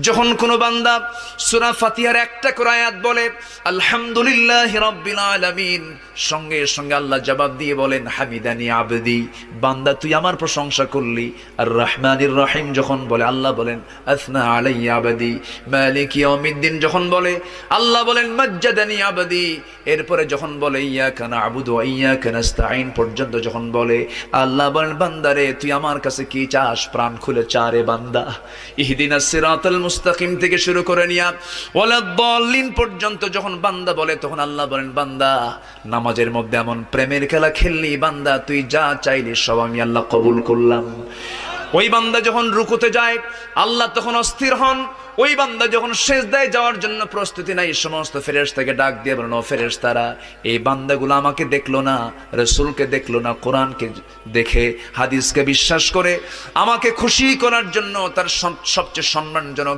যখন কোনো বান্দা সূরা ফাতিহার একটা করে আয়াত বলে আলহামদুলিল্লাহি রাব্বিল আলামিন, সঙ্গে সঙ্গে আল্লাহ জবাব দিয়ে বলেন হামিদানি আবদি, বান্দা তুই আমার প্রশংসা করলি। আর রহমানির রহিম যখন বলে আল্লাহ বলেন আসনা আলাইয়া আবদি। মালিক ইয়াউমিদ্দিন যখন বলে আল্লাহ বলেন মাজ্জাদানি আবদি। এরপরে যখন বলে ইয়াকা না'বুদু ওয়া ইয়াকা নাস্তাঈন পর্যন্ত যখন বলে আল্লাহ বলেন বান্দারে তুই আমার কাছে কি চাস, প্রাণ খুলে চারে বান্দা। ইহদিনাস সিরাতাল মুস্তাকিম থেকে শুরু করে নিয়া ওয়ালাদ-দাল্লিন পর্যন্ত যখন বান্দা বলে তখন আল্লাহ বলেন বান্দা নামাজের মধ্যে এমন প্রেমের খেলা খেললি বান্দা, তুই যা চাইলি সব আমি আল্লাহ কবুল করলাম। ওই বান্দা যখন রুকুতে যায় আল্লাহ তখন অস্থির হন। ওই বান্দা যখন সিজদায় যাওয়ার জন্য প্রস্তুতি নাই, সমস্ত ফেরেশতাকে ডাক দিয়ে বলেন ও ফেরেশতারা, এই বান্দাগুলো আমাকে দেখলো না, রাসূলকে দেখলো না, কোরআনকে দেখে হাদিসকে বিশ্বাস করে আমাকে খুশি করার জন্য তার সবচেয়ে সম্মানজনক